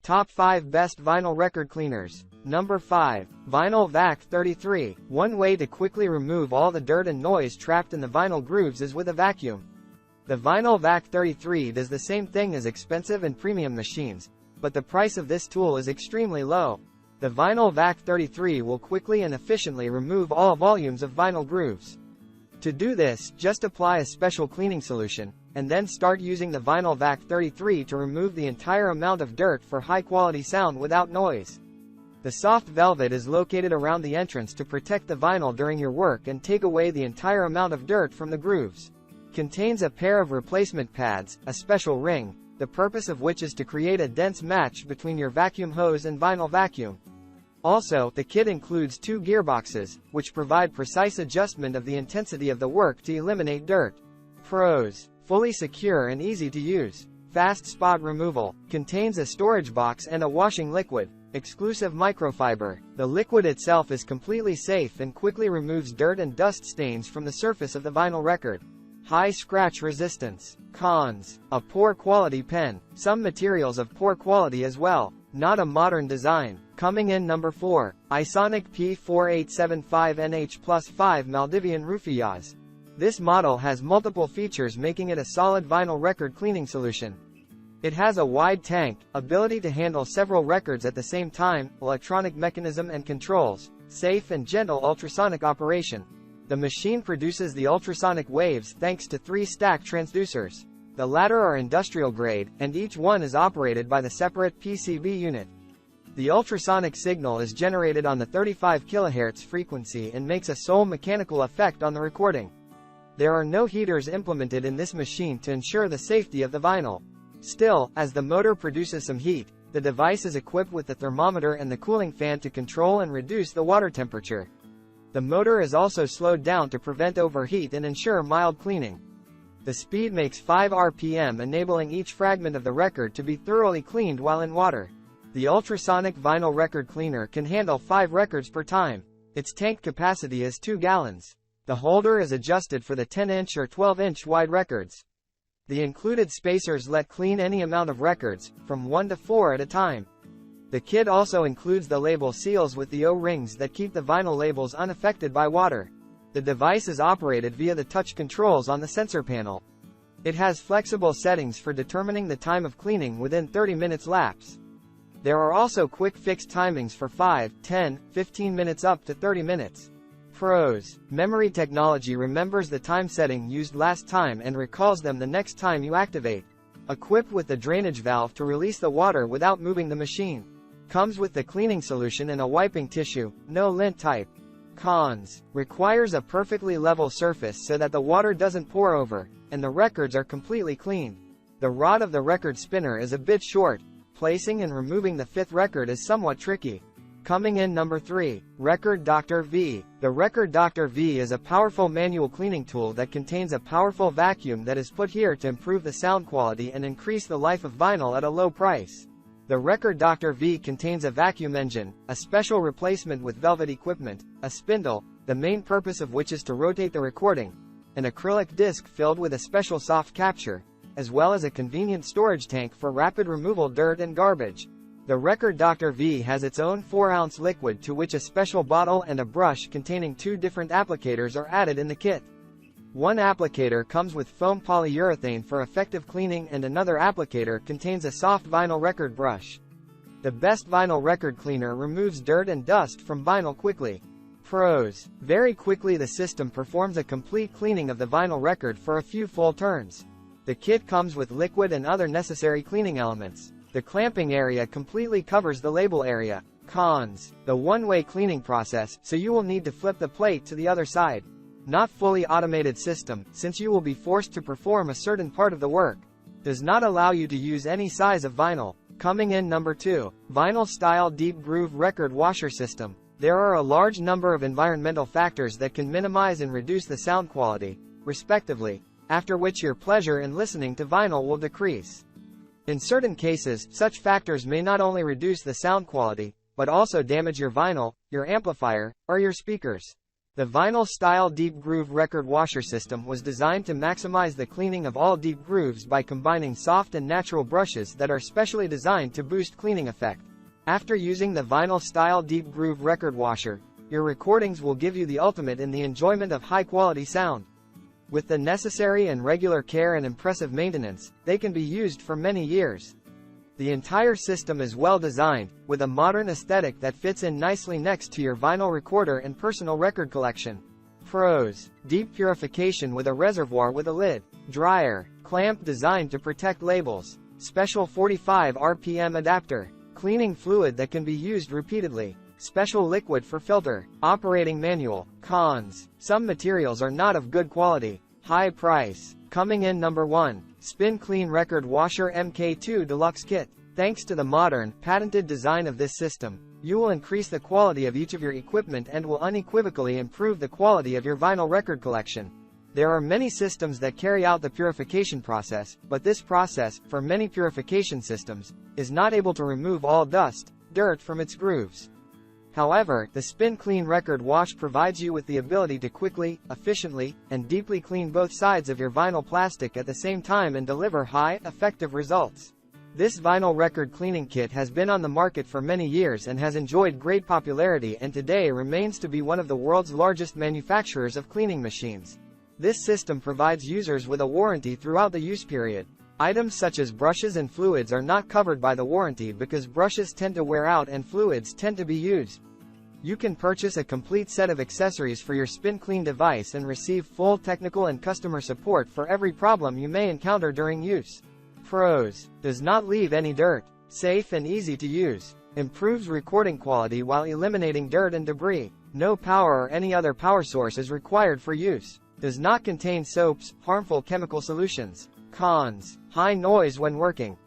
Top 5 Best Vinyl Record Cleaners. Number 5. Vinyl Vac 33. One way to quickly remove all the dirt and noise trapped in the vinyl grooves is with a vacuum. The Vinyl Vac 33 does the same thing as expensive and premium machines, but the price of this tool is extremely low. The Vinyl Vac 33 will quickly and efficiently remove all volumes of vinyl grooves. To do this, just apply a special cleaning solution, and then start using the Vinyl Vac 33 to remove the entire amount of dirt for high-quality sound without noise. The soft velvet is located around the entrance to protect the vinyl during your work and take away the entire amount of dirt from the grooves. Contains a pair of replacement pads, a special ring, the purpose of which is to create a dense match between your vacuum hose and vinyl vacuum. Also, the kit includes 2 gearboxes, which provide precise adjustment of the intensity of the work to eliminate dirt. Pros: fully secure and easy to use. Fast spot removal. Contains a storage box and a washing liquid. Exclusive microfiber. The liquid itself is completely safe and quickly removes dirt and dust stains from the surface of the vinyl record. High scratch resistance. Cons: a poor quality pen. Some materials of poor quality as well. Not a modern design. Coming in number 4. iSonic P4875NH Plus 5 Maldivian Rufiyaz. This model has multiple features making it a solid vinyl record cleaning solution. It has a wide tank, ability to handle several records at the same time, electronic mechanism and controls, safe and gentle ultrasonic operation. The machine produces the ultrasonic waves thanks to 3 stack transducers. The latter are industrial grade, and each one is operated by the separate PCB unit. The ultrasonic signal is generated on the 35 kHz frequency and makes a sole mechanical effect on the recording. There are no heaters implemented in this machine to ensure the safety of the vinyl. Still, as the motor produces some heat, the device is equipped with the thermometer and the cooling fan to control and reduce the water temperature. The motor is also slowed down to prevent overheat and ensure mild cleaning. The speed makes 5 RPM, enabling each fragment of the record to be thoroughly cleaned while in water. The ultrasonic vinyl record cleaner can handle 5 records per time. Its tank capacity is 2 gallons. The holder is adjusted for the 10-inch or 12-inch wide records. The included spacers let clean any amount of records, from 1 to 4 at a time. The kit also includes the label seals with the O-rings that keep the vinyl labels unaffected by water. The device is operated via the touch controls on the sensor panel. It has flexible settings for determining the time of cleaning within 30 minutes lapse. There are also quick fix timings for 5, 10, 15 minutes up to 30 minutes. Pros: memory technology remembers the time setting used last time and recalls them the next time you activate. Equipped with the drainage valve to release the water without moving the machine. Comes with the cleaning solution and a wiping tissue, no lint type. Cons: requires a perfectly level surface so that the water doesn't pour over, and the records are completely clean. The rod of the record spinner is a bit short. Placing and removing the 5th record is somewhat tricky. Coming in number 3. Record Doctor V. The Record Doctor V is a powerful manual cleaning tool that contains a powerful vacuum that is put here to improve the sound quality and increase the life of vinyl at a low price. The Record Doctor V contains a vacuum engine, a special replacement with velvet equipment, a spindle, the main purpose of which is to rotate the recording, an acrylic disc filled with a special soft capture, as well as a convenient storage tank for rapid removal dirt and garbage. The Record Doctor V has its own 4-ounce liquid to which a special bottle and a brush containing 2 different applicators are added in the kit. One applicator comes with foam polyurethane for effective cleaning and another applicator contains a soft vinyl record brush. The best vinyl record cleaner removes dirt and dust from vinyl quickly. Pros: very quickly the system performs a complete cleaning of the vinyl record for a few full turns. The kit comes with liquid and other necessary cleaning elements. The clamping area completely covers the label area. Cons: the one-way cleaning process, so you will need to flip the plate to the other side. Not fully automated system, since you will be forced to perform a certain part of the work. Does not allow you to use any size of vinyl. Coming in number 2. Vinyl Styl Deep Groove Record Washer System. There are a large number of environmental factors that can minimize and reduce the sound quality, respectively, after which your pleasure in listening to vinyl will decrease. In certain cases, such factors may not only reduce the sound quality, but also damage your vinyl, your amplifier, or your speakers. The vinyl Styl deep groove record washer system was designed to maximize the cleaning of all deep grooves by combining soft and natural brushes that are specially designed to boost cleaning effect. After using the vinyl Styl deep groove record washer, your recordings will give you the ultimate in the enjoyment of high-quality sound. With the necessary and regular care and impressive maintenance, they can be used for many years. The entire system is well designed, with a modern aesthetic that fits in nicely next to your vinyl recorder and personal record collection. Pros: deep purification with a reservoir with a lid. Dryer, clamp designed to protect labels. Special 45 RPM adapter. Cleaning fluid that can be used repeatedly. Special liquid for filter. Operating manual. Cons: some materials are not of good quality. High price. Coming in number 1. Spin Clean Record Washer MKII Deluxe Kit. Thanks to the modern, patented design of this system, you will increase the quality of each of your equipment and will unequivocally improve the quality of your vinyl record collection. There are many systems that carry out the purification process, but this process, for many purification systems, is not able to remove all dust, dirt from its grooves. However, the Spin Clean Record Wash provides you with the ability to quickly, efficiently, and deeply clean both sides of your vinyl plastic at the same time and deliver high, effective results. This vinyl record cleaning kit has been on the market for many years and has enjoyed great popularity and today remains to be one of the world's largest manufacturers of cleaning machines. This system provides users with a warranty throughout the use period. Items such as brushes and fluids are not covered by the warranty because brushes tend to wear out and fluids tend to be used. You can purchase a complete set of accessories for your Spin Clean device and receive full technical and customer support for every problem you may encounter during use. Pros: does not leave any dirt. Safe and easy to use. Improves recording quality while eliminating dirt and debris. No power or any other power source is required for use. Does not contain soaps, harmful chemical solutions. Cons: high noise when working.